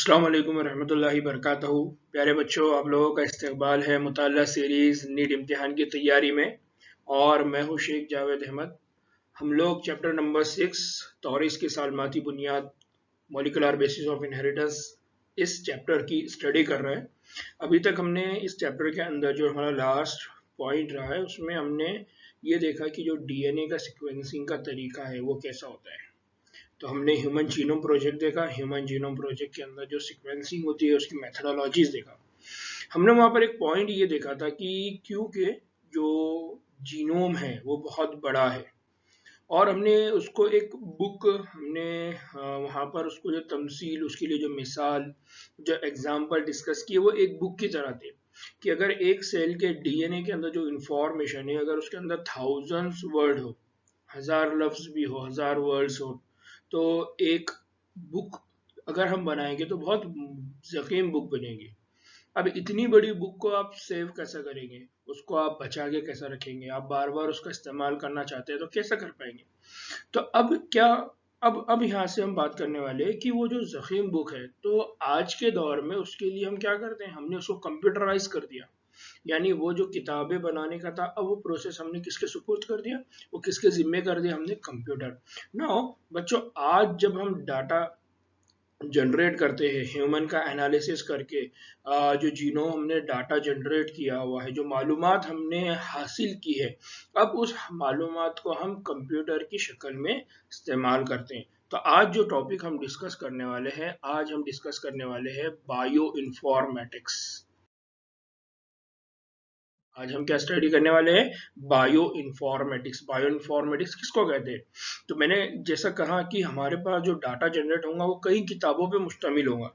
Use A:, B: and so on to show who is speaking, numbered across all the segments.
A: अस्सलाम वालेकुम रहमतुल्लाहि बरकातहू। प्यारे बच्चों, आप लोगों का इस्तकबाल है मुताल्ला सीरीज़ नीट इम्तिहान की तैयारी में। और मैं हूँ शेख जावेद अहमद। हम लोग चैप्टर नंबर 6 तौरीस की सालमाती बुनियाद मॉलिकुलर बेसिस ऑफ इनहेरिटेंस इस चैप्टर की स्टडी कर रहे हैं। अभी तक हमने इस चैप्टर के अंदर जो हमारा लास्ट पॉइंट रहा है उसमें हमने ये देखा कि जो डीएनए का सिक्वेंसिंग का तरीका है वो कैसा होता है। तो हमने ह्यूमन जीनोम प्रोजेक्ट देखा। ह्यूमन जीनोम प्रोजेक्ट के अंदर जो सीक्वेंसिंग होती है उसकी मेथडोलॉजीज देखा। हमने वहां पर एक पॉइंट ये देखा था कि क्योंकि जो जीनोम है वो बहुत बड़ा है और हमने उसको एक बुक हमने वहाँ पर उसको जो तमसील उसके लिए जो मिसाल जो एग्जाम्पल डिस्कस किए वो एक बुक की तरह थे कि अगर एक सेल के डीएनए के अंदर जो इंफॉर्मेशन है अगर उसके अंदर थाउजेंड्स वर्ड हो, हजार लफ्ज भी हो, हजार वर्ड्स हो, तो एक बुक अगर हम बनाएंगे तो बहुत जकीम बुक बनेगी। अब इतनी बड़ी बुक को आप सेव कैसे करेंगे, उसको आप बचा के कैसे रखेंगे, आप बार बार उसका इस्तेमाल करना चाहते हैं तो कैसे कर पाएंगे। तो अब क्या, अब यहाँ से हम बात करने वाले हैं कि वो जो जखीम बुक है तो आज के दौर में उसके लिए हम क्या करते हैं, हमने उसको कंप्यूटराइज कर दिया। यानी वो जो किताबें बनाने का था अब वो प्रोसेस हमने किसके सुपुर्द कर दिया, वो किसके जिम्मे कर दिया, हमने कंप्यूटर। नाउ बच्चों, आज जब हम डाटा जनरेट करते हैं ह्यूमन का एनालिसिस करके, जो जीनोम हमने डाटा जनरेट किया हुआ है, जो मालूमात हमने हासिल की है, अब उस मालूमात को हम कंप्यूटर की शक्ल में इस्तेमाल करते हैं। तो आज जो टॉपिक हम डिस्कस करने वाले हैं, आज हम डिस्कस करने वाले हैं बायो इन्फॉर्मेटिक्स। आज हम क्या स्टडी करने वाले हैं, बायो इन्फॉर्मेटिक्स। बायो इन्फॉर्मेटिक्स किसको कहते हैं? तो मैंने जैसा कहा कि हमारे पास जो डाटा जनरेट होगा वो कई किताबों पे मुश्तमिल होगा,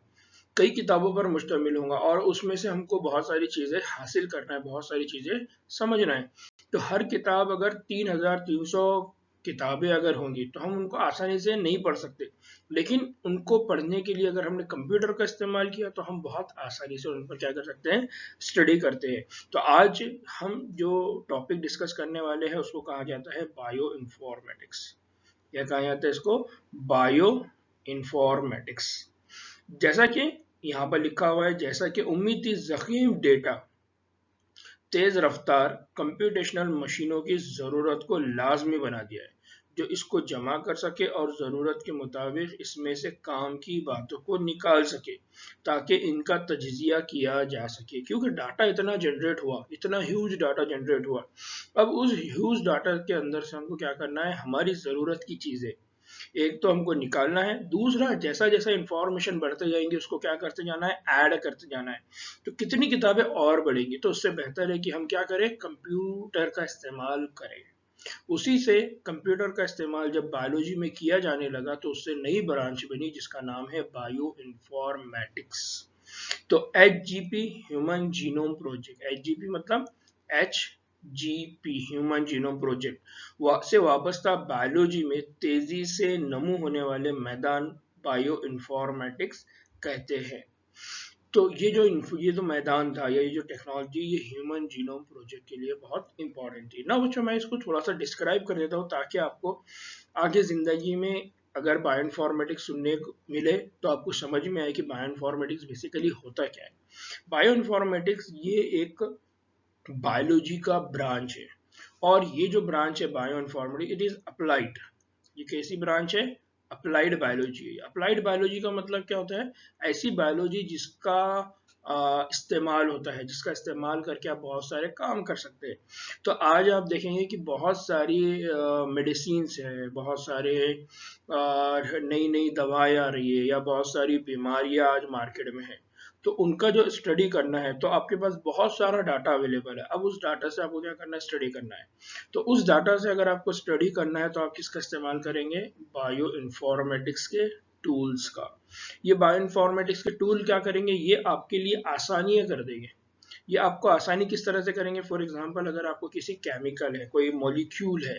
A: कई किताबों पर मुश्तमिल होगा और उसमें से हमको बहुत सारी चीज़ें हासिल करना है, बहुत सारी चीज़ें समझना है। तो हर किताब अगर 3,300 किताबें अगर होंगी तो हम उनको आसानी से नहीं पढ़ सकते, लेकिन उनको पढ़ने के लिए अगर हमने कंप्यूटर का इस्तेमाल किया तो हम बहुत आसानी से उन पर क्या कर सकते हैं, स्टडी करते हैं। तो आज हम जो टॉपिक डिस्कस करने वाले हैं उसको कहा जाता है बायो इन्फॉर्मेटिक्स। क्या कहा जाता है इसको? Bio informatics. जैसा कि यहाँ पर लिखा हुआ है, जैसा कि उम्मीद थी, जखीम डेटा तेज रफ्तार कंप्यूटेशनल मशीनों की ज़रूरत को लाजमी बना दिया है जो इसको जमा कर सके और ज़रूरत के मुताबिक इसमें से काम की बातों को निकाल सके ताकि इनका तजिया किया जा सके। क्योंकि डाटा इतना जनरेट हुआ, इतना ह्यूज डाटा जनरेट हुआ, अब उस ह्यूज डाटा के अंदर से हमको क्या करना है, हमारी ज़रूरत की चीज़ें एक तो हमको निकालना है, दूसरा जैसा जैसा इंफॉर्मेशन बढ़ते जाएंगे उसको क्या करते जाना है, ऐड करते जाना है। तो कितनी किताबें और बढ़ेंगी, तो उससे बेहतर है कि हम क्या करें, कंप्यूटर का इस्तेमाल करें। उसी से कंप्यूटर का इस्तेमाल जब बायोलॉजी में किया जाने लगा तो उससे नई ब्रांच बनी जिसका नाम है बायो इन्फॉर्मेटिक्स। तो HGP human genome project, HGP मतलब HGP ह्यूमन जीनोम प्रोजेक्ट से वाबस्ता बायोलॉजी में तेजी से नमू होने वाले मैदान बायो इन्फॉर्मेटिक्स कहते हैं। तो ये जो मैदान था या ये जो टेक्नोलॉजी, ये ह्यूमन जीनोम प्रोजेक्ट के लिए बहुत इंपॉर्टेंट थी ना बच्चों। मैं इसको थोड़ा सा डिस्क्राइब कर देता हूँ ताकि आपको आगे जिंदगी में अगर बायो इन्फॉर्मेटिक्स सुनने को मिले तो आपको समझ में आए कि बायो इन्फॉर्मेटिक्स बेसिकली होता क्या है। बायो इन्फॉर्मेटिक्स ये एक बायोलॉजी का ब्रांच है और ये जो ब्रांच है bio informatics, it is applied. ये कैसी ब्रांच है? Applied biology. अप्लाइड बायोलॉजी का मतलब क्या होता है? ऐसी बायोलॉजी जिसका इस्तेमाल होता है, जिसका इस्तेमाल करके आप बहुत सारे काम कर सकते हैं। तो आज आप देखेंगे कि बहुत सारी मेडिसिन है, बहुत सारे नई नई दवाएं आ रही है या बहुत सारी बीमारियां आज मार्केट में है। तो उनका जो स्टडी करना है तो आपके पास बहुत सारा डाटा अवेलेबल है। अब उस डाटा से आपको क्या करना है, स्टडी करना है। तो उस डाटा से अगर आपको स्टडी करना है तो आप किसका इस्तेमाल करेंगे? बायो इन्फॉर्मेटिक्स के टूल्स का। ये बायो इन्फॉर्मेटिक्स के टूल क्या करेंगे, ये आपके लिए आसानियां कर देंगे। ये आपको आसानी किस तरह से करेंगे? फॉर एग्जांपल, अगर आपको किसी केमिकल है, कोई मॉलिक्यूल है,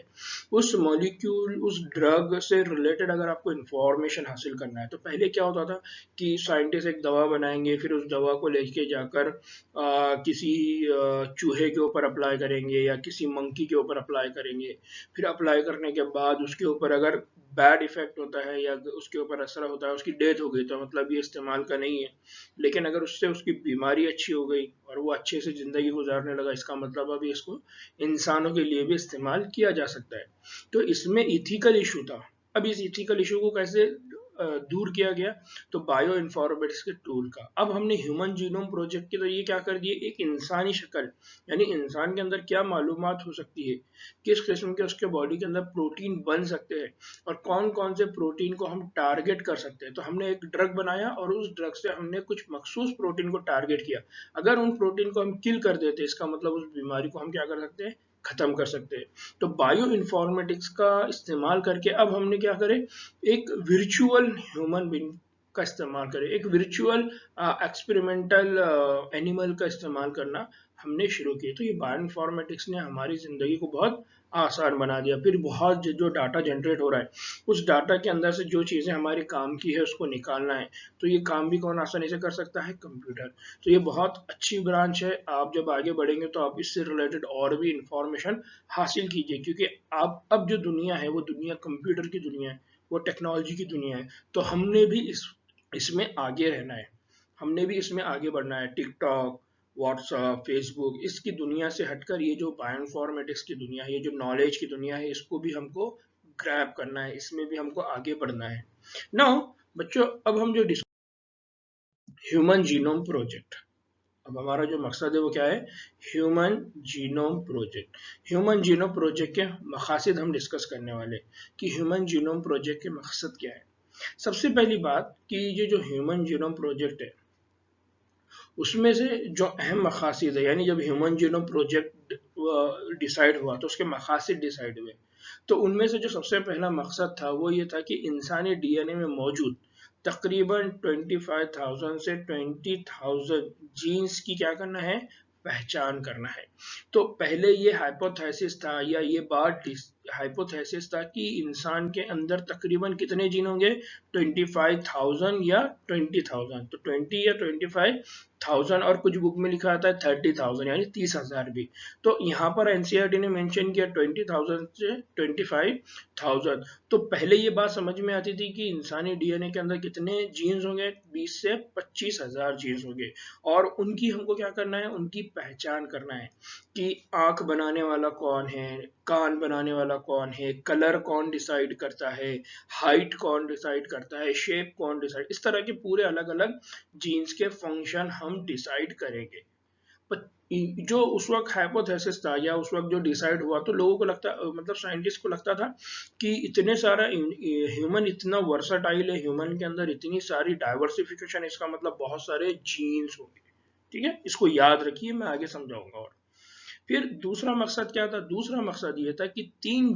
A: उस मॉलिक्यूल उस ड्रग से रिलेटेड अगर आपको इंफॉर्मेशन हासिल करना है तो पहले क्या होता था कि साइंटिस्ट एक दवा बनाएंगे, फिर उस दवा को लेके जाकर किसी चूहे के ऊपर अप्लाई करेंगे या किसी मंकी के ऊपर अप्लाई करेंगे। फिर अप्लाई करने के बाद उसके ऊपर अगर बैड इफेक्ट होता है या उसके ऊपर असर होता है, उसकी डेथ हो गई, तो मतलब ये इस्तेमाल का नहीं है। लेकिन अगर उससे उसकी बीमारी अच्छी हो गई और वो अच्छे से ज़िंदगी गुजारने लगा, इसका मतलब अभी इसको इंसानों के लिए भी इस्तेमाल किया जा सकता है। तो इसमें इथिकल इशू था। अब इस इथिकल इशू को कैसे दूर किया गया? तो बायो इन्फॉर्मेटिक्स के टूल का। अब हमने ह्यूमन जीनोम प्रोजेक्ट के जरिए क्या कर दिए, एक इंसानी शक्ल, यानी इंसान के अंदर क्या मालूमात हो सकती है, किस किस्म के उसके बॉडी के अंदर प्रोटीन बन सकते हैं और कौन कौन से प्रोटीन को हम टारगेट कर सकते हैं। तो हमने एक ड्रग बनाया और उस ड्रग से हमने कुछ मखसूस प्रोटीन को टारगेट किया। अगर उन प्रोटीन को हम किल कर देते, इसका मतलब उस बीमारी को हम क्या कर सकते हैं, खत्म कर सकते हैं। तो बायो इन्फॉर्मेटिक्स का इस्तेमाल करके अब हमने क्या करें, एक वर्चुअल ह्यूमन बीइंग का इस्तेमाल करें, एक वर्चुअल एक्सपेरिमेंटल एनिमल का इस्तेमाल करना हमने शुरू किया। तो ये बायो इन्फॉर्मेटिक्स ने हमारी ज़िंदगी को बहुत आसान बना दिया। फिर बहुत जो डाटा जनरेट हो रहा है, उस डाटा के अंदर से जो चीज़ें हमारे काम की है उसको निकालना है, तो ये काम भी कौन आसानी से कर सकता है, कंप्यूटर। तो ये बहुत अच्छी ब्रांच है। आप जब आगे बढ़ेंगे तो आप इससे रिलेटेड और भी इंफॉर्मेशन हासिल कीजिए, क्योंकि आप अब जो दुनिया है वो दुनिया कंप्यूटर की दुनिया है, वो टेक्नोलॉजी की दुनिया है। तो हमने भी इसमें आगे रहना है, हमने भी इसमें आगे बढ़ना है। टिकटॉक, व्हाट्सएप, फेसबुक, इसकी दुनिया से हटकर ये जो बायोइन्फॉर्मेटिक्स की दुनिया है, ये जो नॉलेज की दुनिया है, इसको भी हमको ग्रैब करना है, इसमें भी हमको आगे बढ़ना है। नाउ बच्चों, अब हम जो ह्यूमन जीनोम प्रोजेक्ट, अब हमारा जो मकसद है वो क्या है, human genome project. Human genome project के मकासद हम डिस्कस करने वाले कि ह्यूमन जीनोम प्रोजेक्ट के मकसद क्या है। सबसे पहली बात कि ये जो ह्यूमन जीनोम प्रोजेक्ट है, उसमें से जो अहम मकासद है, यानी जब ह्यूमन जीनोम प्रोजेक्ट डिसाइड हुआ तो उसके मकासद डिसाइड हुए। तो उनमें से जो सबसे पहला मकसद था वो ये था कि इंसानी डीएनए में मौजूद तकरीबन 25,000 से 20,000 जीन्स की क्या करना है, पहचान करना है। तो पहले ये हाइपोथेसिस था, या ये बात हाइपोथेसिस था कि इंसान के अंदर तकरीबन कितने जीन होंगे, 25,000 या 20,000। तो 20 या 25,000, और कुछ बुक में लिखा आता है 30,000, यानी 30,000 भी। तो यहाँ पर एनसीईआरटी ने मेंशन किया 20,000 से 25,000। तो पहले ये बात समझ में आती थी कि इंसानी डीएनए के अंदर कितने जीन्स होंगे, 20 से 25,000 जीन्स होंगे, और उनकी हमको क्या करना है, उनकी पहचान करना है कि आंख बनाने वाला कौन है, कान बनाने वाला कौन है, कलर कौन डिसाइड करता है, हाइट कौन डिसाइड करता है, शेप कौन डिसाइड, इस तरह के पूरे अलग अलग जीन्स के फंक्शन हम डिसाइड करेंगे। जो उस वक्त हाइपोथेसिस था या उस वक्त जो डिसाइड हुआ, तो लोगों को लगता, मतलब साइंटिस्ट को लगता था कि इतने सारा ह्यूमन इतना वर्साटाइल है, ह्यूमन के अंदर इतनी सारी डाइवर्सिफिकेशन है, इसका मतलब बहुत सारे जीन्स होंगे। ठीक है, इसको याद रखिए, मैं आगे समझाऊंगा। और फिर दूसरा मकसद क्या था, दूसरा मकसद ये था कि 3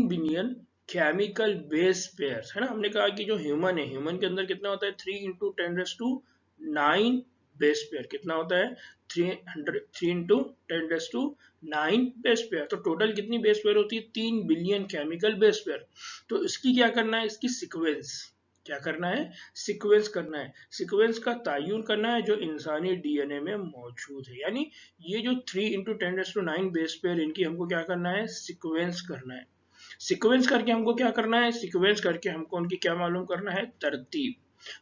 A: बिलियन केमिकल बेस पेयर्स है ना। हमने कहा कि जो ह्यूमन है, ह्यूमन के अंदर कितना होता है, 3 × 10⁹ बेस पेयर। कितना होता है, 3 × 10⁹ बेस पेयर। तो टोटल कितनी बेस पेयर होती है, 3 बिलियन केमिकल बेस पेयर। तो इसकी क्या करना है, इसकी सीक्वेंस क्या करना है, सीक्वेंस करना है, सीक्वेंस का तयन करना है जो इंसानी डीएनए में मौजूद है। यानी ये जो 3 × 10⁹ बेस पेयर, इनकी हमको क्या करना है, सीक्वेंस करना है। सीक्वेंस करके हमको क्या करना है, सीक्वेंस करके हमको उनकी क्या मालूम करना है, तरतीब।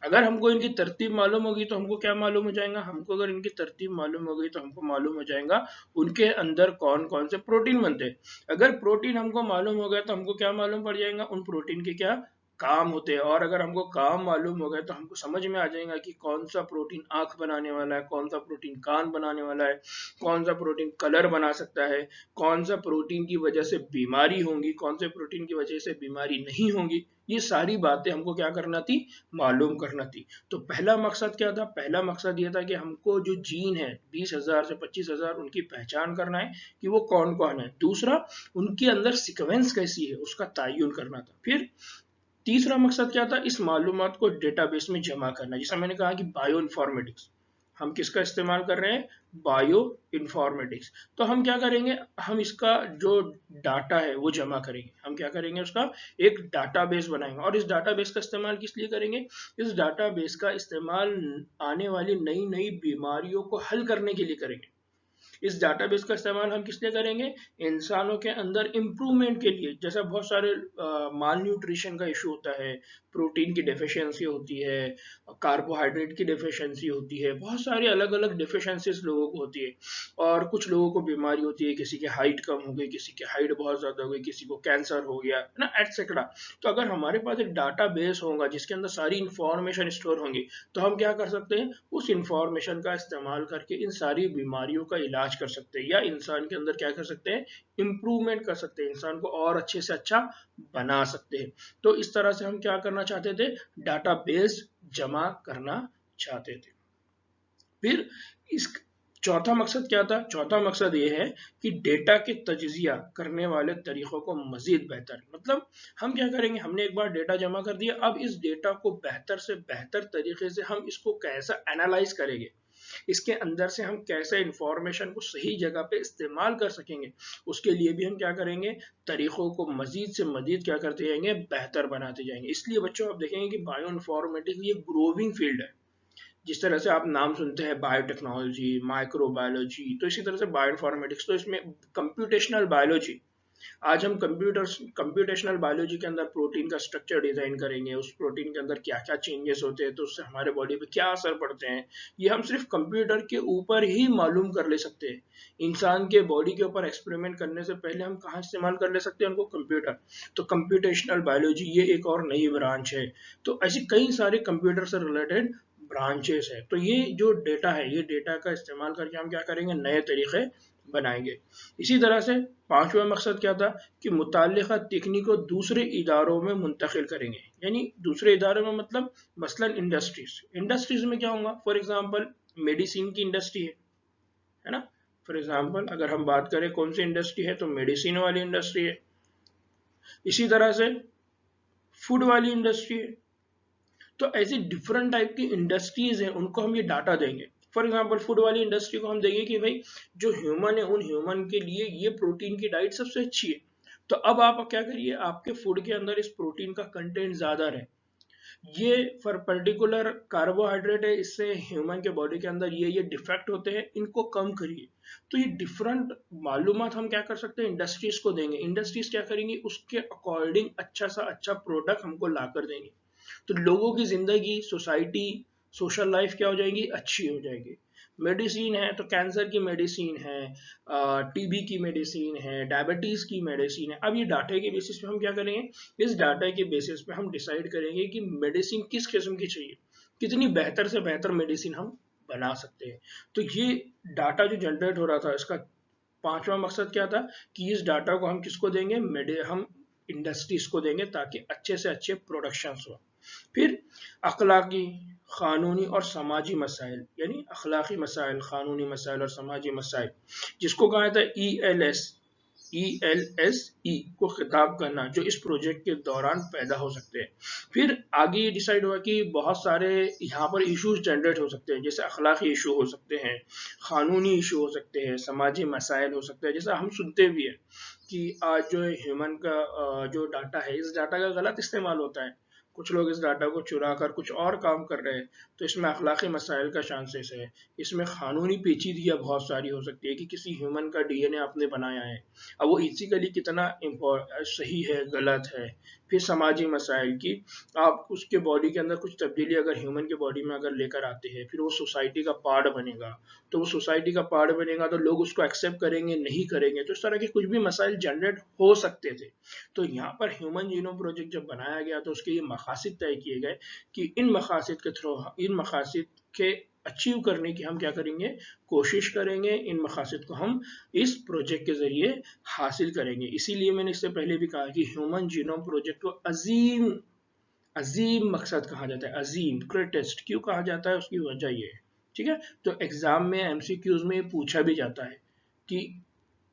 A: अगर हमको इनकी तरतीब मालूम होगी तो हमको क्या मालूम हो जाएगा, हमको अगर इनकी तरतीब मालूम हो गई तो हमको मालूम हो जाएगा उनके अंदर कौन कौन से प्रोटीन बनते हैं। अगर प्रोटीन हमको मालूम हो गया तो हमको क्या मालूम पड़ जाएगा, उन प्रोटीन के क्या काम होते हैं। और अगर हमको काम मालूम हो गया तो हमको समझ में आ जाएगा कि कौन सा प्रोटीन आंख बनाने वाला है, कौन सा प्रोटीन कान बनाने वाला है, कौन सा प्रोटीन कलर बना सकता है, कौन सा प्रोटीन की वजह से बीमारी होंगी, कौन से प्रोटीन की वजह से बीमारी नहीं होंगी। ये सारी बातें हमको क्या करना थी, मालूम करना थी। तो पहला मकसद क्या था, पहला मकसद ये था कि हमको जो जीन है 20,000 से 25,000, उनकी पहचान करना है कि वो कौन कौन है। दूसरा, उनके अंदर सीक्वेंस कैसी है उसका तयन करना था। फिर तीसरा मकसद क्या था, इस मालूमात को डेटाबेस में जमा करना। जैसा मैंने कहा कि बायो इन्फॉर्मेटिक्स, हम किसका इस्तेमाल कर रहे हैं, बायो इन्फॉर्मेटिक्स। तो हम क्या करेंगे, हम इसका जो डाटा है वो जमा करेंगे। हम क्या करेंगे, उसका एक डाटाबेस बनाएंगे। और इस डाटाबेस का इस्तेमाल किस लिए करेंगे, इस डाटाबेस का इस्तेमाल आने वाली नई नई बीमारियों को हल करने के लिए करेंगे। इस डाटाबेस का इस्तेमाल हम किस लिए करेंगे? इंसानों के अंदर इम्प्रूवमेंट के लिए। जैसा बहुत सारे माल न्यूट्रिशन का इशू होता है, प्रोटीन की डेफिशिएंसी होती है, कार्बोहाइड्रेट की डेफिशिएंसी होती है, बहुत सारी अलग अलग डेफिशिएंसीज लोगों को होती है, और कुछ लोगों को बीमारी होती है, किसी की हाइट कम हो गई, किसी की हाइट बहुत ज्यादा हो गई, किसी को कैंसर हो गया है ना, एटसेट्रा। तो अगर हमारे पास एक डाटा बेस होगा जिसके अंदर सारी इंफॉर्मेशन स्टोर होंगी, तो हम क्या कर सकते हैं? उस इंफॉर्मेशन का इस्तेमाल करके इन सारी बीमारियों का इलाज कर सकते हैं, या इंसान के अंदर क्या कर सकते हैं? इम्प्रूवमेंट कर सकते हैं, इंसान को और अच्छे से अच्छा बना सकते हैं। तो इस तरह से हम क्या करना चाहते थे? डाटाबेस जमा करना चाहते थे। फिर इस चौथा मकसद क्या था? चौथा मकसद ये है कि डेटा के तजिया करने वाले तरीकों को मजीद बेहतर, मतलब हम क्या करेंगे? हमने एक बार डेटा जमा कर दिया, अब इस डेटा को बेहतर से बेहतर तरीके से हम इसको कैसा एनालाइज करेंगे, इसके अंदर से हम कैसे इंफॉर्मेशन को सही जगह पे इस्तेमाल कर सकेंगे, उसके लिए भी हम क्या करेंगे? तरीकों को मजीद से मजीद क्या करते जाएंगे? बेहतर बनाते जाएंगे। इसलिए बच्चों आप देखेंगे कि बायो इन्फॉर्मेटिक्स ये ग्रोविंग फील्ड है। जिस तरह से आप नाम सुनते हैं बायोटेक्नोलॉजी, माइक्रोबायोलॉजी, तो इसी तरह से बायोइन्फॉर्मेटिक्स, तो इसमें कंप्यूटेशनल बायोलॉजी। आज हम कंप्यूटेशनल बायोलॉजी के अंदर प्रोटीन का स्ट्रक्चर डिजाइन करेंगे, उस प्रोटीन के अंदर क्या क्या चेंजेस होते हैं, तो उससे हमारे बॉडी पे क्या असर पड़ते हैं, ये हम सिर्फ कंप्यूटर के ऊपर ही मालूम कर ले सकते हैं। इंसान के बॉडी के ऊपर एक्सपेरिमेंट करने से पहले हम कहाँ इस्तेमाल कर ले सकते हैं उनको? कंप्यूटर। तो कंप्यूटेशनल बायोलॉजी ये एक और नई ब्रांच है। तो ऐसी कई सारे कंप्यूटर से रिलेटेड ब्रांचेस है। तो ये जो डेटा है, ये डेटा का इस्तेमाल करके हम क्या करेंगे? नए तरीके बनाएंगे। इसी तरह से पांचवा मकसद क्या था? कि मुताल्लिका तकनीक को दूसरे इदारों में मुंतकिल करेंगे। यानी दूसरे इदारों में मतलब मसलन इंडस्ट्रीज। इंडस्ट्रीज में क्या होगा? फॉर एग्जांपल मेडिसिन की इंडस्ट्री है ना। फॉर एग्जांपल अगर हम बात करें कौन सी इंडस्ट्री है, तो मेडिसिन वाली इंडस्ट्री है। इसी तरह से फूड वाली इंडस्ट्री है। तो ऐसी डिफरेंट टाइप की इंडस्ट्रीज हैं, उनको हम ये डाटा देंगे। फॉर एग्जाम्पल फूड वाली इंडस्ट्री को हम देंगे कि भाई जो ह्यूमन है, उन ह्यूमन के लिए ये प्रोटीन की डाइट सबसे अच्छी है। तो अब आप क्या करिए? आपके फूड के अंदर इस प्रोटीन का कंटेंट ज्यादा रहे, ये फॉर पर्टिकुलर कार्बोहाइड्रेट है, इससे ह्यूमन के बॉडी के अंदर ये डिफेक्ट होते हैं, इनको कम करिए। तो ये डिफरेंट मालूमात हम क्या कर सकते हैं? इंडस्ट्रीज को देंगे। इंडस्ट्रीज क्या करेंगी? उसके अकॉर्डिंग अच्छा सा अच्छा प्रोडक्ट हमको ला कर देंगे। तो लोगों की जिंदगी, सोसाइटी, सोशल लाइफ क्या हो जाएगी? अच्छी हो जाएगी। मेडिसिन है तो कैंसर की मेडिसिन है, टीबी की मेडिसिन है, डायबिटीज की मेडिसिन है। अब ये डाटा के बेसिस पे हम क्या करेंगे? इस डाटा के बेसिस पे हम डिसाइड करेंगे कि मेडिसिन किस किस्म की चाहिए, कितनी बेहतर से बेहतर मेडिसिन हम बना सकते हैं। तो ये डाटा जो जनरेट हो रहा था, इसका पांचवा मकसद क्या था? कि इस डाटा को हम किसको देंगे? हम इंडस्ट्रीज को देंगे, ताकि अच्छे से अच्छे प्रोडक्शन हो। फिर अखलाकी, कानूनी और समाजी मसाइल, यानी अखलाकी मसाइल, कानूनी मसाइल और समाजी मसाइल, जिसको कहा जाता है ELSE को खिताब करना, जो इस प्रोजेक्ट के दौरान पैदा हो सकते हैं। फिर आगे ये डिसाइड हुआ कि बहुत सारे यहाँ पर इश्यूज जनरेट हो सकते हैं, जैसे अखलाकी इशू हो सकते हैं, कानूनी इशू हो सकते हैं, समाजी मसाइल हो सकते हैं। जैसा हम सुनते भी हैं कि आज जो ह्यूमन का जो डाटा है, इस डाटा का गलत इस्तेमाल होता है, कुछ लोग इस डाटा को चुरा कर कुछ और काम कर रहे हैं। तो इसमें अखलाकी मसाइल का चांसेस है। इसमें कानूनी पेचीदगियाँ बहुत सारी हो सकती है कि किसी ह्यूमन का DNA आपने बनाया है, अब वो इथिकली कितना सही है, गलत है। फिर समाजी मसाइल की, आप उसके बॉडी के अंदर कुछ तब्दीली अगर ह्यूमन के बॉडी में अगर लेकर आते हैं, फिर वो सोसाइटी का पार्ट बनेगा। तो वो सोसाइटी का पार्ट बनेगा तो लोग उसको एक्सेप्ट करेंगे, नहीं करेंगे, तो इस तरह के कुछ भी मसाइल जनरेट हो सकते थे। तो यहाँ पर ह्यूमन जीनोम प्रोजेक्ट जब बनाया गया तो उसके ये मकासद तय किए गए कि इन मकासद के थ्रू, इन मकासद के अचीव करने की हम क्या करेंगे? कोशिश करेंगे। इन मकासद को हम इस प्रोजेक्ट के जरिए हासिल करेंगे। इसीलिए मैंने इससे पहले भी कहा कि ह्यूमन जीनोम प्रोजेक्ट को अजीम अजीम मकसद कहा जाता है। अजीम, ग्रेटेस्ट क्यों कहा जाता है? उसकी वजह ये है, ठीक है। तो एग्जाम में MCQs में पूछा भी जाता है कि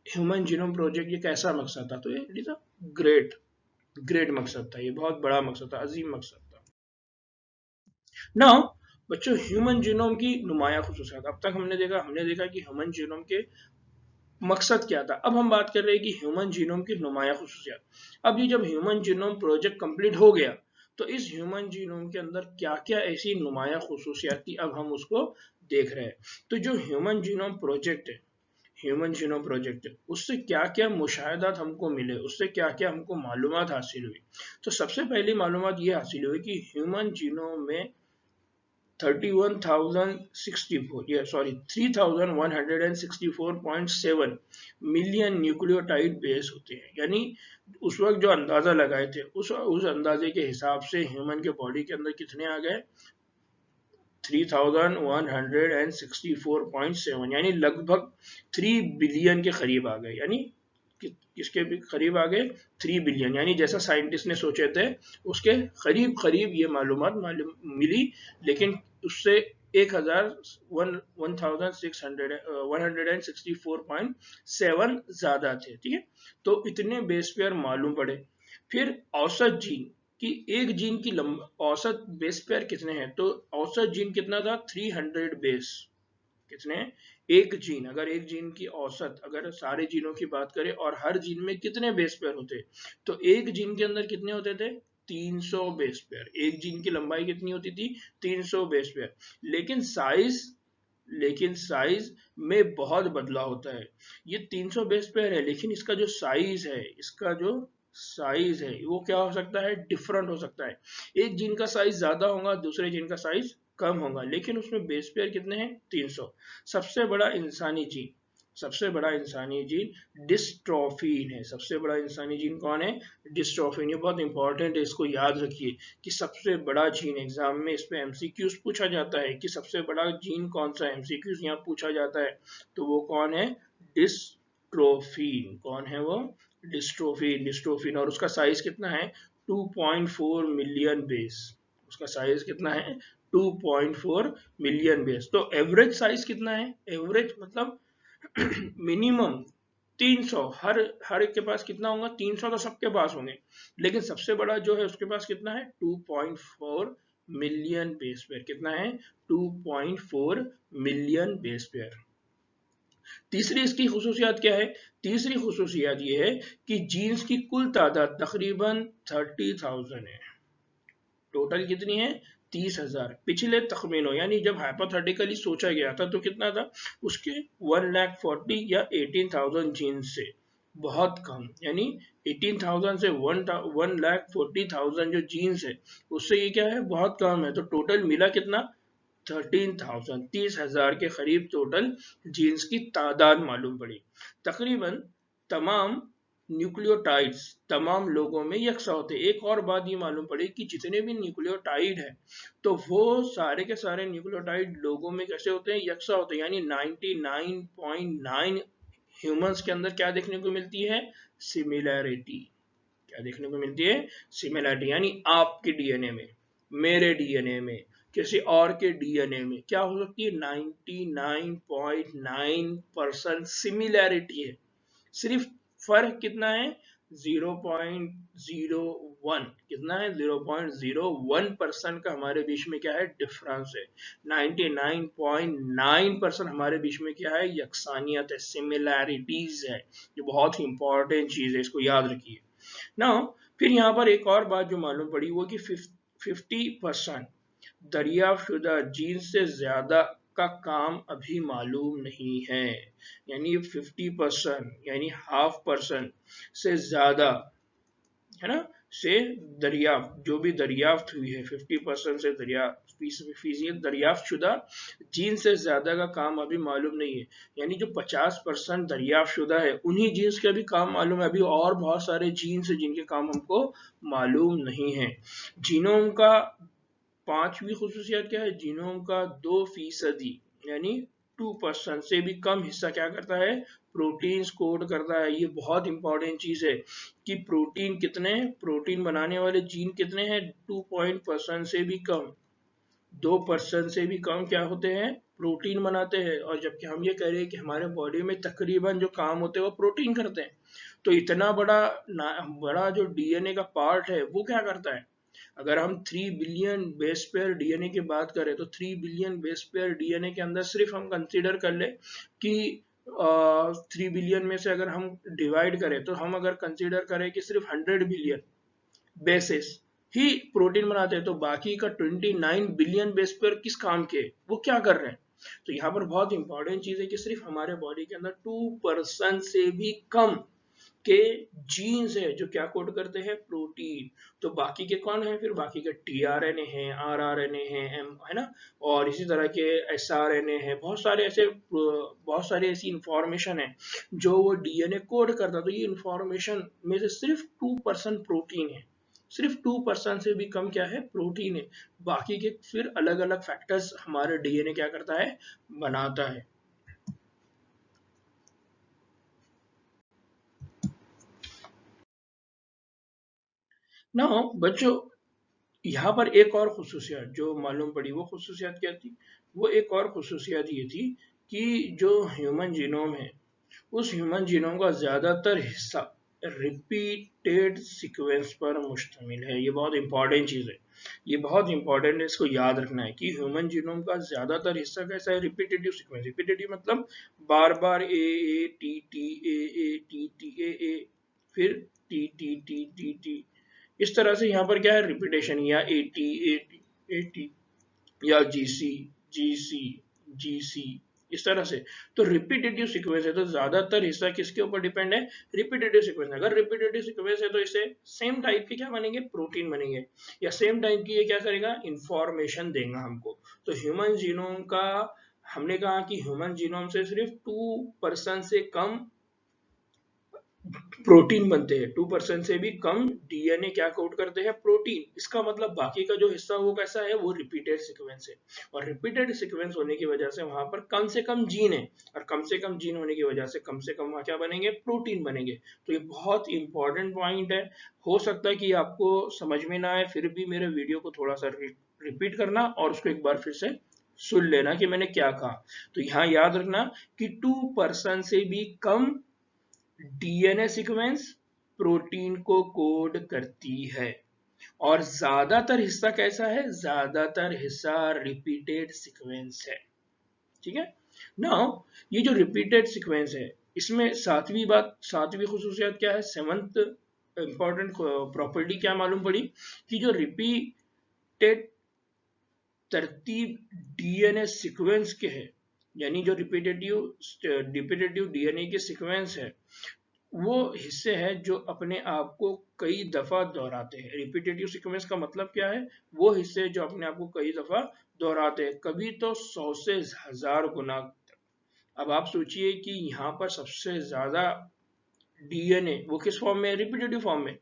A: ह्यूमन जीनोम प्रोजेक्ट ये कैसा मकसद था? तो ये it is a great great मकसद था, ये बहुत बड़ा मकसद था, अजीम मकसद था। नाउ बच्चों, ह्यूमन जीनोम की नुमाया खुसूसियात। अब तक हमने देखा कि ह्यूमन जीनोम के मकसद क्या था। अब हम बात कर रहे हैं कि ह्यूमन जीनोम की नुमाया खुसूसियात। अब ये जब ह्यूमन जीनोम प्रोजेक्ट कंप्लीट हो गया, तो इस ह्यूमन जीनोम के अंदर क्या क्या ऐसी नुमाया खुसूसियात थी, अब हम उसको देख रहे हैं। तो जो ह्यूमन जीनोम प्रोजेक्ट है, ह्यूमन जीनोम प्रोजेक्ट, उससे क्या क्या मुशाहिदात हमको मिले, उससे क्या क्या हमको मालूमात हासिल हुई। तो सबसे पहली मालूमात ये हासिल हुई कि ह्यूमन जीनोम में 3164.7 मिलियन न्यूक्लियोटाइड बेस होते हैं। यानी उस वक्त जो अंदाजा लगाए थे उस अंदाजे के हिसाब से ह्यूमन के बॉडी के अंदर कितने आ गए, 3164.7, यानी लगभग 3 बिलियन के करीब आ गए। यानी किसके भी करीब आ गए, 3 बिलियन, यानी जैसा साइंटिस्ट ने सोचे थे उसके करीब करीब ये मालूमात मिली। लेकिन उससे 1,664.7 ज्यादा थे। ठीक है, तो इतने बेस पेयर मालूम पड़े। फिर औसत जीन कि एक जीन की औसत बेस पेयर कितने हैं, तो औसत जीन कितना था, 300 बेस। कितने, एक जीन, अगर एक जीन की औसत, अगर सारे जीनों की बात करें और हर जीन में कितने बेस पेयर होते, तो एक जीन के अंदर कितने होते थे, 300 बेस पेयर। एक जीन की लंबाई कितनी होती थी, 300 बेस पेयर। लेकिन साइज में बहुत बदलाव होता है। ये 300 बेस पेयर है, लेकिन इसका जो साइज है, वो क्या हो सकता है, डिफरेंट हो सकता है। एक जीन का साइज ज्यादा होगा, दूसरे जीन का साइज कम होगा, लेकिन उसमें बेस पेयर कितने हैं, 300। सबसे बड़ा इंसानी जीन डिस्ट्रोफिन है। सबसे बड़ा इंसानी जीन कौन है, डिस्ट्रोफिन। ये बहुत इंपॉर्टेंट है, इसको याद रखिए कि सबसे बड़ा जीन, एग्जाम में इस पे एमसीक्यूज पूछा जाता है कि सबसे बड़ा जीन कौन सा है, एमसीक्यूज यहाँ पूछा जाता है, तो वो कौन है, डिस्ट्रोफिन। कौन है वो, डिस्ट्रोफिन। और उसका साइज कितना है, 2.4 मिलियन बेस। उसका साइज कितना है, 2.4 मिलियन बेस। तो एवरेज साइज कितना है, एवरेज मतलब मिनिमम 300, हर एक के पास कितना होगा, 300 तो सबके पास होंगे, लेकिन सबसे बड़ा जो है उसके पास कितना है, 2.4 मिलियन बेस पेयर। कितना है, 2.4 मिलियन बेस पेयर। तीसरी इसकी खुसूसियात क्या है, तीसरी खुसूसियात ये है कि जीन्स की कुल तादाद तकरीबन 30,000 है। टोटल कितनी है, 30,000। पिछले तखमीनों, यानी जब हाइपोथेटिकली सोचा गया था तो कितना था, उसके 1,40,000 या 18,000 जीन्स से बहुत कम, यानी 18,000 से 1,40,000 जो जीन्स है उससे ये क्या है, बहुत कम है। तो टोटल मिला कितना, 13,000, 30,000 के करीब टोटल जीन्स की तादाद मालूम पड़ी। तकरीबन तमाम न्यूक्लियोटाइड्स तमाम लोगों में यकसा होते हैं। एक और बात ये मालूम पड़ी कि जितने भी न्यूक्लियोटाइड है तो वो सारे के सारे न्यूक्लियोटाइड लोगों में कैसे होते हैं, यकसा होते हैं। यानी 99.9 ह्यूमंस के अंदर क्या देखने को मिलती है, सिमिलैरिटी। क्या देखने को मिलती है, सिमिलैरिटी। यानी आपके डीएनए में, मेरे डीएनए में, किसी और के डीएनए में क्या हो सकती है, 99.9% सिमिलैरिटी है। सिर्फ फर्क कितना है, 0.01, कितना है, 0.01% का हमारे बीच में क्या है, डिफरेंस है। 99.9% हमारे बीच में क्या है, यकसानियत है, सिमिलैरिटीज है। ये बहुत ही इंपॉर्टेंट चीज है, इसको याद रखिए ना। फिर यहाँ पर एक और बात जो मालूम पड़ी वो कि 50% दरियाफ्तशुदा जीन से ज्यादा का काम अभी मालूम नहीं है। यानी 50%, यानी 0.5% से ज्यादा, है ना, से दरियाफ्त, जो भी दरियाफ्त हुई है, 50% से दरियाफ्तशुदा जीन से ज्यादा का काम अभी मालूम नहीं है। यानी जो 50% दरियाफ्तशुदा है उन्हीं जीन्स के भी काम मालूम है, अभी और बहुत सारे जीन्स है जिनके काम हमको मालूम नहीं है। जीनोम का पांचवी खुसूसियत क्या है, जीनोम का 2% यानी 2% से भी कम हिस्सा क्या करता है, प्रोटीन कोड करता है। ये बहुत इंपॉर्टेंट चीज है कि प्रोटीन कितने, प्रोटीन बनाने वाले जीन कितने हैं, 2% से भी कम, 2% से भी कम क्या होते हैं, प्रोटीन बनाते हैं। और जबकि हम ये कह रहे हैं कि हमारे बॉडी में तकरीबन जो काम होते हैं वो प्रोटीन करते हैं, तो इतना बड़ा जो डीएनए का पार्ट है वो क्या करता है। अगर हम 3 बिलियन बेस पेयर डीएनए की बात करें तो 3 बिलियन बेस पेयर डीएनए के अंदर सिर्फ हम कंसीडर कर ले कि 3 बिलियन में से अगर हम डिवाइड करें तो हम अगर कंसीडर करें कि सिर्फ 100 बिलियन बेसिस ही प्रोटीन बनाते हैं, तो बाकी का 29 बिलियन बेस पेयर किस काम के, वो क्या कर रहे हैं, तो यहाँ पर बहुत इंपॉर्टेंट चीज है कि सिर्फ हमारे बॉडी के अंदर 2% से भी कम के जीन्स है जो क्या कोड करते हैं, प्रोटीन। तो बाकी के कौन है फिर, बाकी के टीआरएनए हैं, आरआरएनए हैं, एम है ना, और इसी तरह के एसआरएनए हैं, बहुत सारे ऐसी इंफॉर्मेशन है जो वो डीएनए कोड करता है। तो ये इंफॉर्मेशन में से सिर्फ 2% प्रोटीन है, सिर्फ 2% से भी कम क्या है, प्रोटीन है। बाकी के फिर अलग अलग फैक्टर्स हमारे डीएनए क्या करता है, बनाता है। ना बच्चों, यहाँ पर एक और खुसूसियत जो मालूम पड़ी, वो खुसूसियत क्या थी, वो एक और खुसूसियत ये थी कि जो ह्यूमन जीनोम है, उस ह्यूमन जीनोम का ज्यादातर हिस्सा रिपीटेड सीक्वेंस पर मुश्तमिल है। ये बहुत इंपॉर्टेंट चीज है, ये बहुत इंपॉर्टेंट है, इसको याद रखना है कि ह्यूमन जीनोम का ज्यादातर हिस्सा कैसा है, रिपीटेटिव सीक्वेंस। रिपीटेटिव मतलब बार बार A T T A T T A, फिर T T T T T, इस तरह से यहाँ पर क्या है, रिपीटेशन, या A T A T A T, या जी सी जी सी, इस तरह से। तो रिपीटेटिव सीक्वेंस है तो ज्यादातर हिस्सा किसके ऊपर डिपेंड है, रिपीटेटिव सीक्वेंस। अगर रिपीटेटिव सीक्वेंस है तो इसे सेम टाइप के क्या बनेंगे, प्रोटीन बनेंगे, या सेम टाइप की ये क्या करेगा, इंफॉर्मेशन देगा हमको। तो ह्यूमन जीनोम का, हमने कहा कि ह्यूमन जीनोम से सिर्फ 2% से कम प्रोटीन बनते हैं, 2% से भी कम डीएनए क्या कोड करते हैं, प्रोटीन। इसका मतलब बाकी का जो हिस्सा वो कैसा है, वो रिपीटेड सीक्वेंस है। और रिपीटेड सीक्वेंस होने की वजह से वहां पर कम से कम जीन है, और कम से कम जीन होने की वजह से कम से कम वहां क्या बनेंगे, प्रोटीन बनेंगे। तो ये बहुत इंपॉर्टेंट पॉइंट है। हो सकता है कि आपको समझ में ना आए, फिर भी मेरे वीडियो को थोड़ा सा रिपीट करना और उसको एक बार फिर से सुन लेना कि मैंने क्या कहा। तो यहाँ याद रखना कि 2% से भी कम डीएनए सीक्वेंस प्रोटीन को कोड करती है, और ज्यादातर हिस्सा कैसा है, ज्यादातर हिस्सा रिपीटेड सीक्वेंस है। ठीक है। नाउ ये जो रिपीटेड सीक्वेंस है, इसमें सातवीं खुसूसियत क्या है, सेवंथ इंपॉर्टेंट प्रॉपर्टी क्या मालूम पड़ी, कि जो रिपीटेड तरतीब डीएनए सीक्वेंस के है, यानी जो रिपीटेटिव डीएनए के सीक्वेंस है, वो हिस्से हैं जो अपने आप को कई दफा दोहराते हैं। रिपीटेटिव सीक्वेंस का मतलब क्या है, वो हिस्से जो अपने आप को कई दफा दोहराते हैं, कभी तो 100 से 1000 गुना। अब आप सोचिए कि यहाँ पर सबसे ज्यादा डीएनए वो किस फॉर्म में है, रिपीटेटिव फॉर्म में।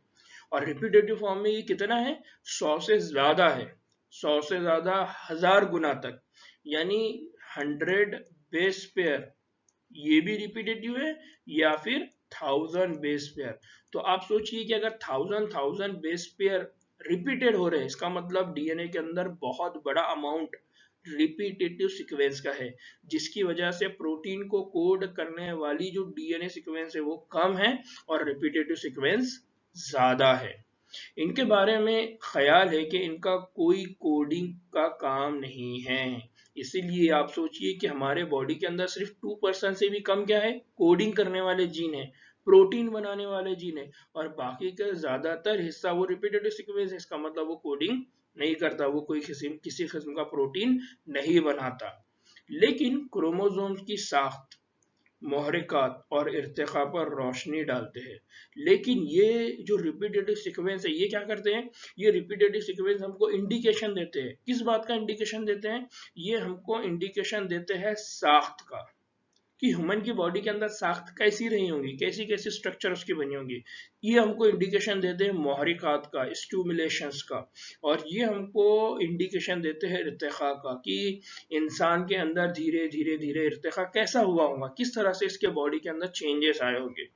A: और रिपीटेटिव फॉर्म में ये कितना है, 100 से ज्यादा है, 100 से ज्यादा 1000 गुना तक, यानी 100 बेस पेयर ये भी रिपीटेटिव है, या फिर 1000 बेस पेयर। तो आप सोचिए कि अगर 1000 बेस पेयर रिपीटेड हो रहे हैं, इसका मतलब डीएनए के अंदर बहुत बड़ा अमाउंट रिपीटेटिव सीक्वेंस का है, जिसकी वजह से प्रोटीन को कोड करने वाली जो डीएनए सीक्वेंस है वो कम है और रिपीटेटिव सीक्वेंस ज्यादा है। इनके बारे में ख्याल है कि इनका कोई कोडिंग का काम नहीं है। इसीलिए आप सोचिए कि हमारे बॉडी के अंदर सिर्फ 2% से भी कम क्या है, कोडिंग करने वाले जीन है, प्रोटीन बनाने वाले जीन है, और बाकी का ज्यादातर हिस्सा वो रिपीटेटिव सीक्वेंस है। इसका मतलब वो कोडिंग नहीं करता, वो कोई किसी किस्म का प्रोटीन नहीं बनाता। लेकिन क्रोमोसोम्स की साख्त, मुहरिकात और इर्तिका पर रोशनी डालते हैं। लेकिन ये जो रिपीटेटिव सीक्वेंस है, ये क्या करते हैं, ये रिपीटेटिव सीक्वेंस हमको इंडिकेशन देते हैं। किस बात का इंडिकेशन देते हैं, ये हमको इंडिकेशन देते हैं साख्त का, कि ह्यूमन की बॉडी के अंदर साख्त कैसी रही होंगी, कैसी कैसी स्ट्रक्चर उसकी बनी होंगी। ये हमको इंडिकेशन देते हैं मुहरिकात का, स्टिमुलेशंस का, और ये हमको इंडिकेशन देते हैं इर्तिका का, कि इंसान के अंदर धीरे धीरे धीरे इर्तिका कैसा हुआ होगा, किस तरह से इसके बॉडी के अंदर चेंजेस आए होंगे।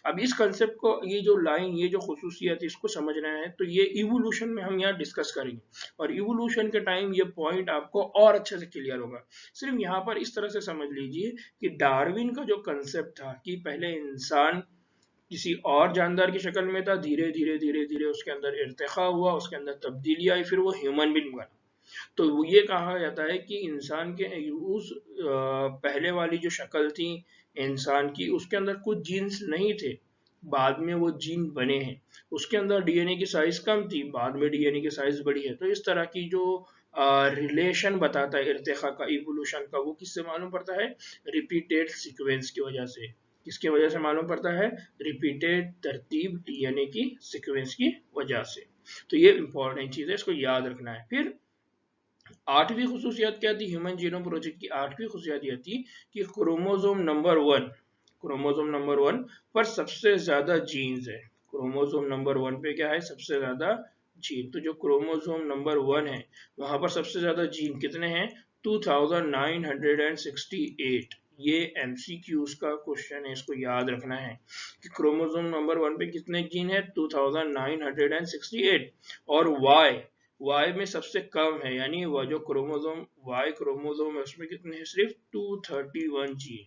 A: अब इस कंसेप्ट को, ये जो लाइन, ये जो खुसूसियत, इसको समझना है तो ये इवोल्यूशन में हम यहाँ डिस्कस करेंगे, और इवोल्यूशन के टाइम ये पॉइंट आपको और अच्छे से क्लियर होगा। सिर्फ यहाँ पर इस तरह से समझ लीजिए कि डार्विन का जो कंसेप्ट था कि पहले इंसान किसी और जानदार की शक्ल में था, धीरे धीरे धीरे धीरे उसके अंदर इर्तिका हुआ, उसके अंदर तब्दीली आई, फिर वो ह्यूमन बीइंग बना। तो वो ये कहा जाता है कि इंसान के उस पहले वाली जो शक्ल थी इंसान की, उसके अंदर कुछ जीन्स नहीं थे, बाद में वो जीन बने हैं। उसके अंदर डीएनए की साइज कम थी, बाद में डीएनए की साइज बड़ी है। तो इस तरह की जो रिलेशन बताता है इर्तिका का, इवोल्यूशन का, वो किससे मालूम पड़ता है? रिपीटेड सीक्वेंस की वजह से। किसकी वजह से मालूम पड़ता है? रिपीटेड तरतीब डीएनए की सीक्वेंस की वजह से। तो ये इंपॉर्टेंट चीज है, इसको याद रखना है। फिर 8वीं खुसूसियत क्या थी ह्यूमन जीनोम प्रोजेक्ट की? 8वीं खुसूसियत यह थी कि क्रोमोसोम नंबर 1 पर सबसे ज्यादा जीन्स है। क्रोमोसोम नंबर 1 पे क्या है? सबसे ज्यादा जीन। तो जो क्रोमोसोम नंबर 1 है वहां पर सबसे ज्यादा जीन कितने हैं? 2968। ये एमसीक्यूज का क्वेश्चन है, इसको याद रखना है कि क्रोमोसोम नंबर 1 पे कितने जीन है? 2968। और वाई में सबसे कम है, यानी वह जो क्रोमोसोम वाई क्रोमोसोम है उसमें कितने हैं? सिर्फ 231 जीन।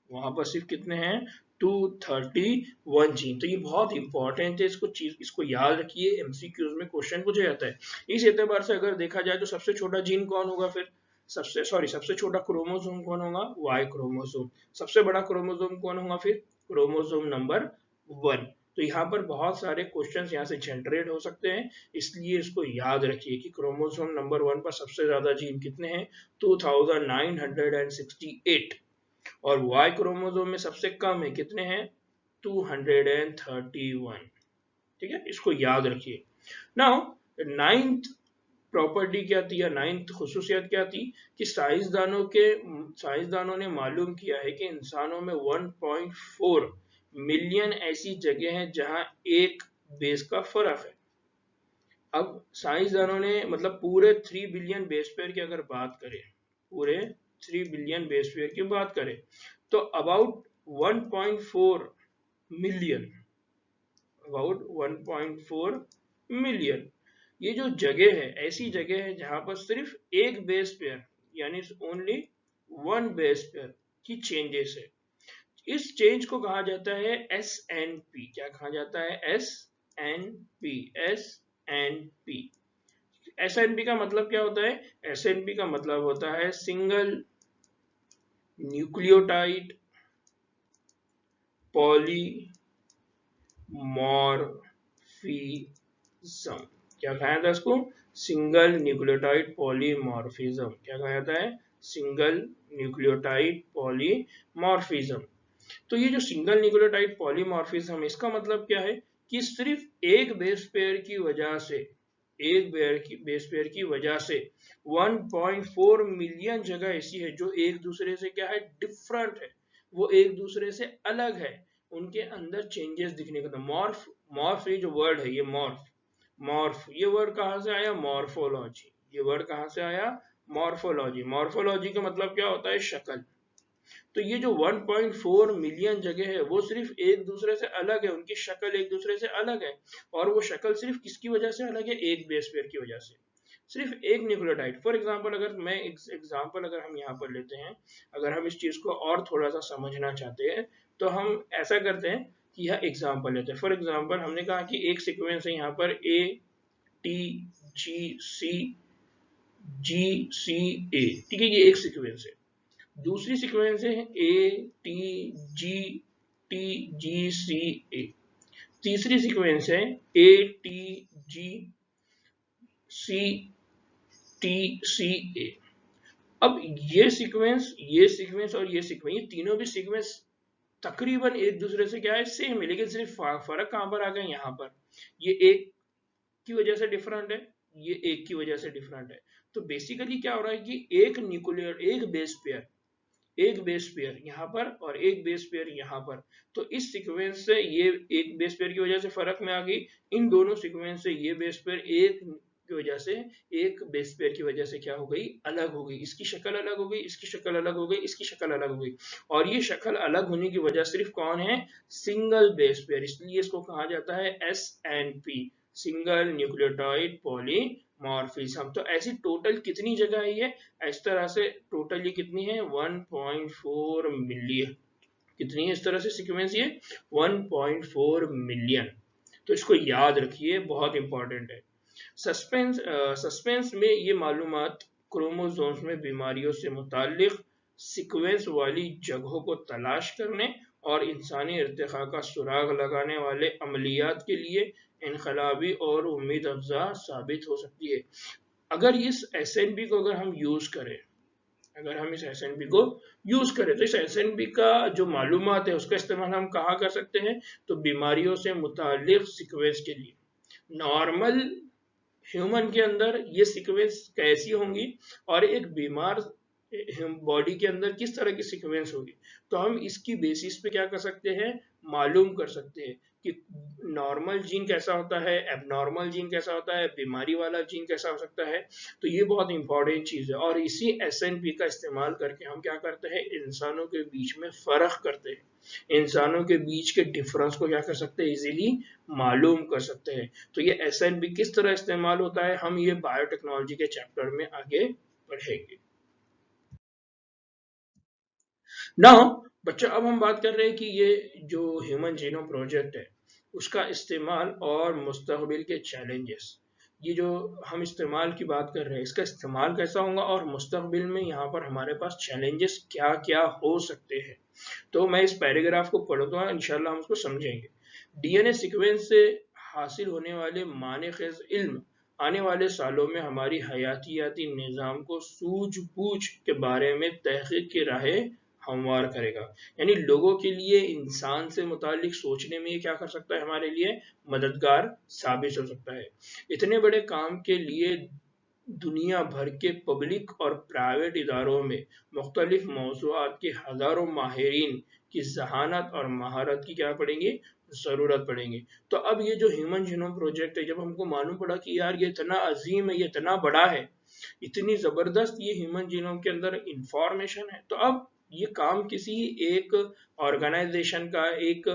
A: वहां पर सिर्फ कितने हैं? 231 जीन। तो ये बहुत इंपॉर्टेंट है, इसको याद रखिए, एमसीक्यूज में क्वेश्चन पूछा जाता है। इस एतबार से अगर देखा जाए तो सबसे छोटा जीन कौन होगा? फिर सबसे छोटा क्रोमोसोम कौन होगा? Y chromosome. सबसे बड़ा क्रोमोसोम कौन होगा? फिर क्रोमोसोम नंबर 1। तो यहाँ पर बहुत सारे क्वेश्चंस यहाँ से जनरेट हो सकते हैं, इसलिए इसको याद रखिए कि क्रोमोसोम नंबर 1 पर सबसे ज्यादा जीन कितने हैं? 2968। और वाई क्रोमोसोम में सबसे कम है, कितने हैं? 231। ठीक है, इसको याद रखिए। नाउ नाइन्थ प्रॉपर्टी क्या थी या नाइन्थ खुसूसियत क्या थी कि साइंसदानों ने मालूम किया है कि इंसानों में 1.4 मिलियन ऐसी जगह हैं जहां एक बेस का फर्क है। अब साइंसदानों ने मतलब पूरे 3 बिलियन बेस पेयर की अगर बात करें, पूरे 3 बिलियन बेस पेयर की बात करें, तो अबाउट 1.4 मिलियन, अबाउट 1.4 मिलियन ये जो जगह है, ऐसी जगह है जहां पर सिर्फ एक बेस पेयर यानी ओनली वन बेस पेयर की चेंजेस है। इस चेंज को कहा जाता है SNP। क्या कहा जाता है? SNP। SNP। SNP का मतलब क्या होता है? SNP का मतलब होता है सिंगल न्यूक्लियोटाइड पॉलीमॉर्फिज्म। क्या कहा जाता है इसको? Single nucleotide polymorphism. क्या कहा जाता है? Single nucleotide polymorphism. तो ये जो सिंगल न्यूक्लियोटाइड पॉलीमॉर्फिज्म, इसका मतलब क्या है कि सिर्फ एक बेस पेयर की वजह से, बेस पेयर की वजह से 1.4 मिलियन जगह ऐसी है जो एक दूसरे से क्या है? डिफरेंट है, वो एक दूसरे से अलग है, उनके अंदर चेंजेस दिखने को। मॉर्फ ये जो वर्ड है, ये मॉर्फ ये वर्ड कहां से आया? मॉर्फोलॉजी। ये वर्ड कहां से आया? मॉर्फोलॉजी। मॉर्फोलॉजी का मतलब क्या होता है? शक्ल। तो ये जो 1.4 मिलियन जगह है वो सिर्फ एक दूसरे से अलग है, उनकी शक्ल एक दूसरे से अलग है। और वो शक्ल सिर्फ किसकी वजह से अलग है? एक बेस पेयर की वजह से, सिर्फ एक न्यूक्लियोटाइड। फॉर एग्जांपल अगर मैं एग्जांपल अगर हम यहाँ पर लेते हैं, अगर हम इस चीज को और थोड़ा सा समझना चाहते हैं तो हम ऐसा करते हैं कि यह एग्जांपल लेते हैं। फॉर एग्जांपल हमने कहा कि एक सीक्वेंस है यहाँ पर ATGCGCA। ठीक है, ये एक सीक्वेंस है। दूसरी सीक्वेंस है ATGTGCA। तीसरी सीक्वेंस है ATGCTCA। अब ये सीक्वेंस और ये तीनों भी सीक्वेंस तकरीबन एक दूसरे से क्या है? सेम है, लेकिन सिर्फ फर्क कहां पर आ गया? यहाँ पर ये एक की वजह से डिफरेंट है, ये एक की वजह से डिफरेंट है। तो बेसिकली क्या हो रहा है कि एक बेस पेयर यहाँ पर और एक बेस पेयर यहाँ पर। तो इस सीक्वेंस से ये एक बेस पेयर की वजह से फर्क में आ गई, इन दोनों सीक्वेंस से ये बेस पेयर एक की वजह से, एक बेस पेयर की वजह से क्या हो गई? अलग हो गई। इसकी शक्ल अलग हो गई, इसकी शक्ल अलग हो गई, इसकी शक्ल अलग हो गई। और ये शक्ल अलग होने की वजह सिर्फ कौन है? Single base pair. इसलिए इसको कहा जाता है SNP, सिंगल न्यूक्लियोटाइड पॉलीमॉर्फिज्म। तो ऐसी टोटल कितनी जगह है ये? इस तरह से टोटल ये कितनी है? 1.4 मिलियन। कितनी है इस तरह से सीक्वेंस? ये 1.4 मिलियन। तो इसको याद रखिए, बहुत इंपॉर्टेंट है। सस्पेंस में ये मालूमात क्रोमोसोम्स में बीमारियों से मुताल्लिक सीक्वेंस वाली जगहों को तलाश करने और इंसानी इर्तिका का सुराग लगाने वाले अमलियात के लिए इनकलाबी और उम्मीद अफजा साबित हो सकती है। अगर इस SNP को अगर हम यूज करें, अगर हम इस SNP को यूज करें तो इस SNP का जो मालूमात है उसका इस्तेमाल हम कहाँ कर सकते हैं, तो बीमारियों से मुतालिक सीक्वेंस के लिए। नॉर्मल ह्यूमन के अंदर ये सीक्वेंस कैसी होंगी और एक बीमार बॉडी के अंदर किस तरह की सीक्वेंस होगी, तो हम इसकी बेसिस पे क्या कर सकते हैं, मालूम कर सकते हैं कि नॉर्मल जीन कैसा होता है, एबनॉर्मल जीन कैसा होता है, बीमारी वाला जीन कैसा हो सकता है। तो ये बहुत इंपॉर्टेंट चीज है और इसी SNP का इस्तेमाल करके हम क्या करते हैं, इंसानों के बीच में फर्क करते हैं, इंसानों के बीच के डिफरेंस को क्या कर सकते हैं, इजीली मालूम कर सकते हैं। तो ये SNP किस तरह इस्तेमाल होता है, हम ये बायोटेक्नोलॉजी के चैप्टर में आगे पढ़ेंगे। नाउ बच्चों, अब हम बात कर रहे हैं कि ये जो ह्यूमन जीनोम प्रोजेक्ट है उसका इस्तेमाल और मुस्तकबिल के चैलेंजेस, ये जो हम इस्तेमाल की बात कर रहे हैं इसका इस्तेमाल कैसा होगा और मुस्तकबिल में यहाँ पर हमारे पास चैलेंजेस क्या क्या हो सकते हैं। तो मैं इस पैराग्राफ को पढ़ूंगा, इंशाल्लाह हम उसको समझेंगे। DNA सीक्वेंस से हासिल होने वाले माने-खेज़ इल्म आने वाले सालों में हमारी हयातियाती निज़ाम को सूझबूझ के बारे में तहकीक की राहें हमवार करेगा। यानी लोगों के लिए इंसान से मुतालिक सोचने में ये क्या कर सकता है, हमारे लिए मददगार साबित हो सकता है। इतने बड़े काम के लिए दुनिया भर के पब्लिक और प्राइवेट इदारों में मुख्तलिफ मौज़ूआत के हज़ारों माहिरीन की जहानत और महारत की क्या पड़ेंगी, ज़रूरत पड़ेंगी। तो अब ये जो ह्यूमन जीनोम प्रोजेक्ट है, जब हमको मालूम पड़ा कि यार ये इतना अजीम है, ये इतना बड़ा है, इतनी ज़बरदस्त ये ह्यूमन जीनोम के अंदर इंफॉर्मेशन है, तो अब ये काम किसी एक ऑर्गेनाइजेशन का, एक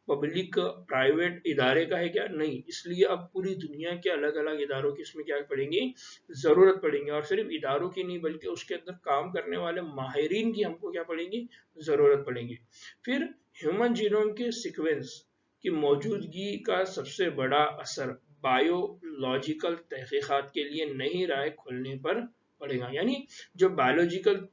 A: पब्लिक प्राइवेट इदारे का है क्या, नहीं। इसलिए अब पूरी दुनिया के अलग अलग इदारों की इसमें क्या पड़ेंगी, जरूरत पड़ेंगी। और सिर्फ इदारों की नहीं बल्कि उसके अंदर काम करने वाले माहिरीन की हमको क्या पड़ेंगी, जरूरत पड़ेंगी। फिर ह्यूमन जीनोम के सीक्वेंस की मौजूदगी का सबसे बड़ा असर बायोलॉजिकल तहकीकात के लिए नई राह खोलने पर पड़ेगा। यानी जो बायोलॉजिकल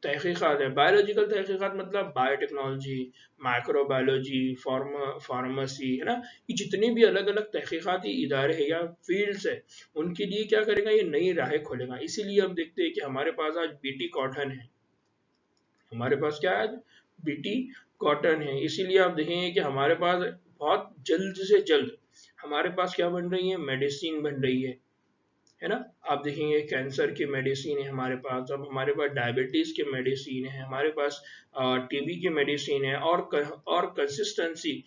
A: तहकीकात है, बायोलॉजिकल तहकीकात मतलब बायोटेक्नोलॉजी, माइक्रोबायोलॉजी, फार्मेसी, है ना, ये जितने भी अलग अलग तहकीकाती इदारे हैं या फील्ड्स है, उनके लिए क्या करेगा, ये नई राहें खोलेगा। इसीलिए हम देखते हैं कि हमारे पास आज BT कॉटन है, हमारे पास क्या है, BT कॉटन है। इसीलिए आप देखेंगे कि हमारे पास बहुत जल्द से जल्द हमारे पास क्या बन रही है, मेडिसिन बन रही है ना। आप देखेंगे कैंसर की मेडिसिन है हमारे पास, अब हमारे पास डायबिटीज की मेडिसिन है, हमारे पास TB की मेडिसिन है, और कंसिस्टेंसी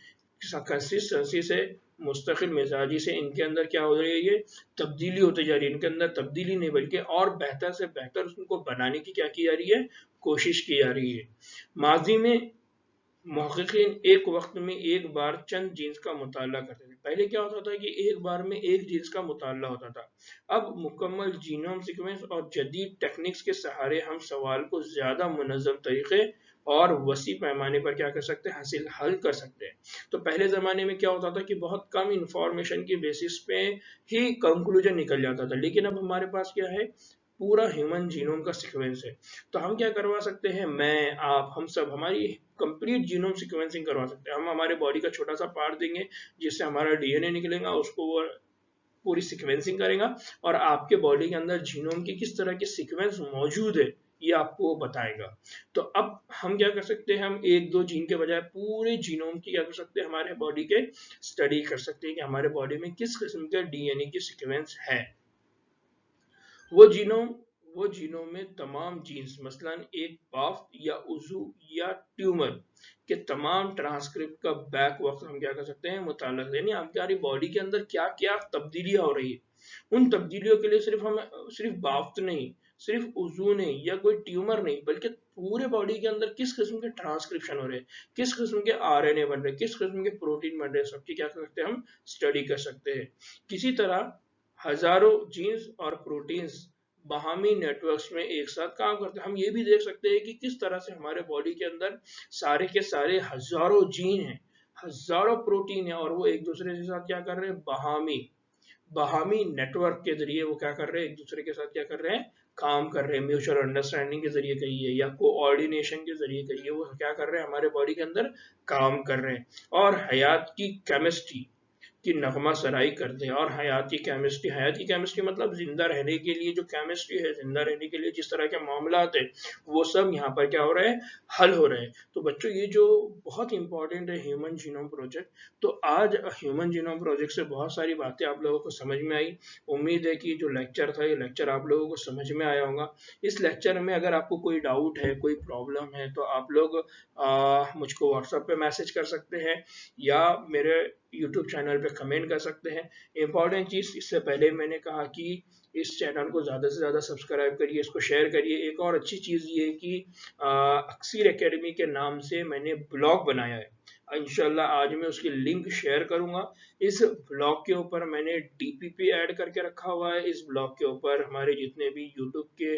A: से, मुस्तकिल मिजाजी से इनके अंदर क्या हो रही है, ये तब्दीली होती जा रही है। इनके अंदर तब्दीली नहीं बल्कि और बेहतर से बेहतर उनको बनाने की क्या की जा रही है, कोशिश की जा रही है। माजी में मुहक्किकीन एक वक्त में एक बार चंद जीन्स का मुताला करते थे। पहले क्या होता था कि एक बार में एक जीन्स का मुताला होता था। अब मुकम्मल जीनोम सीक्वेंस और जदीद टेक्निक्स के सहारे हम सवाल को ज्यादा मुनज़्ज़म तरीके और वसी पैमाने पर क्या कर सकते हैं, हल कर सकते हैं। तो पहले ज़माने में क्या होता था कि बहुत कम इंफॉर्मेशन की बेसिस पे ही कंक्लूजन निकल जाता था, लेकिन अब हमारे पास क्या है, पूरा ह्यूमन जीनोम का सीक्वेंस है। तो हम क्या करवा सकते हैं, मैं, आप, हम सब हमारी कंप्लीट जीनोम सीक्वेंसिंग करवा सकते हैं। हम हमारे बॉडी का छोटा सा पार्ट देंगे जिससे हमारा DNA निकलेगा, उसको वो पूरी सीक्वेंसिंग करेगा और आपके बॉडी के अंदर जीनोम की किस तरह की सीक्वेंस मौजूद है ये आपको बताएगा। तो अब हम क्या कर सकते हैं, हम एक दो जीन के बजाय पूरे जीनोम की क्या कर सकते हैं, हमारे बॉडी के स्टडी कर सकते हैं कि हमारे बॉडी में किस किस्म के DNA की सीक्वेंस है। वो जीनोम वो जीनोम में तमाम जीन्स, मसलन एक बाफ्ट या उजू या ट्यूमर के तमाम ट्रांसक्रिप्ट का बैक वक्त हम क्या कर सकते हैं, मुताला, यानी हमारी बॉडी के अंदर क्या क्या तब्दीलियां हो रही है, उन तब्दीलियों के लिए सिर्फ बाफ्ट नहीं, सिर्फ उजू नहीं या कोई ट्यूमर नहीं, बल्कि पूरे बॉडी के अंदर किस किस्म के ट्रांसक्रिप्शन हो रहे हैं, किस किस्म के RNA बन रहे हैं, किस किस्म के प्रोटीन बन रहे हैं, सबकी क्या कर सकते हैं, हम स्टडी कर सकते हैं। किसी तरह हजारों जीन्स और प्रोटीन्स बाहमी नेटवर्क्स में एक साथ काम करते हैं। हम ये भी देख सकते हैं कि किस तरह से हमारे बॉडी के अंदर सारे के सारे हजारों जीन हैं, हजारों प्रोटीन है, और वो एक दूसरे के साथ क्या कर रहे हैं, बाहमी नेटवर्क के जरिए वो क्या कर रहे हैं, एक दूसरे के साथ क्या कर रहे हैं, काम कर रहे हैं। म्यूचुअल अंडरस्टैंडिंग के जरिए कहिए या कोऑर्डिनेशन के जरिए कहिए, वो क्या कर रहे हैं, हमारे बॉडी के अंदर काम कर रहे हैं। और हयात की केमिस्ट्री की नगमा सराई करते हैं। और हयाती केमिस्ट्री मतलब जिंदा रहने के लिए जो केमिस्ट्री है, जिंदा रहने के लिए जिस तरह के मामलात है, वो सब यहाँ पर क्या हो रहा है, हल हो रहे हैं। तो बच्चों ये जो बहुत इंपॉर्टेंट है ह्यूमन जीनोम प्रोजेक्ट, तो आज ह्यूमन जीनोम प्रोजेक्ट से बहुत सारी बातें आप लोगों को समझ में आई। उम्मीद है कि जो लेक्चर था, ये लेक्चर आप लोगों को समझ में आया होगा। इस लेक्चर में अगर आपको कोई डाउट है, कोई प्रॉब्लम है, तो आप लोग मुझको व्हाट्सएप पे मैसेज कर सकते हैं या मेरे यूट्यूब चैनल पे कमेंट कर सकते हैं। इंपॉर्टेंट चीज़, इससे पहले मैंने कहा कि इस चैनल को ज़्यादा से ज़्यादा सब्सक्राइब करिए, इसको शेयर करिए। एक और अच्छी चीज़ ये है कि अक्सीर एकेडमी के नाम से मैंने ब्लॉग बनाया है। इंशाल्लाह आज मैं उसकी लिंक शेयर करूंगा। इस ब्लॉग के ऊपर मैंने डीपीपी ऐड करके रखा हुआ है। इस ब्लॉग के ऊपर हमारे जितने भी यूट्यूब के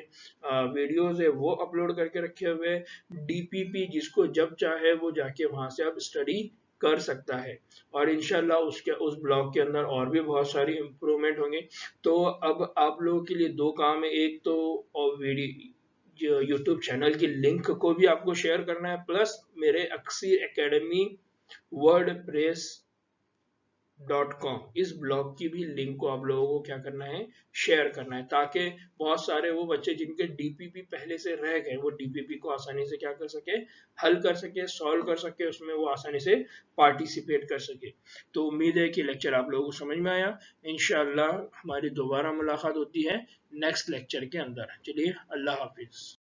A: वीडियोस है वो अपलोड करके रखे हुए हैं। डीपीपी जिसको जब चाहे वो जाके वहां से आप स्टडी कर सकता है। और इंशाल्लाह उस ब्लॉग के अंदर और भी बहुत सारी इम्प्रूवमेंट होंगे। तो अब आप लोगों के लिए दो काम है, एक तो वीडियो यूट्यूब चैनल की लिंक को भी आपको शेयर करना है, प्लस मेरे अक्सीर एकेडमी wordpress.com इस ब्लॉग की भी लिंक को आप लोगों को क्या करना है, शेयर करना है, ताकि बहुत सारे वो बच्चे जिनके डीपीपी पहले से रह गए, वो डीपीपी को आसानी से क्या कर सके, हल कर सके, सॉल्व कर सके, उसमें वो आसानी से पार्टिसिपेट कर सके। तो उम्मीद है कि लेक्चर आप लोगों को समझ में आया। इंशाल्लाह हमारी दोबारा मुलाकात होती है नेक्स्ट लेक्चर के अंदर। चलिए, अल्लाह हाफिज।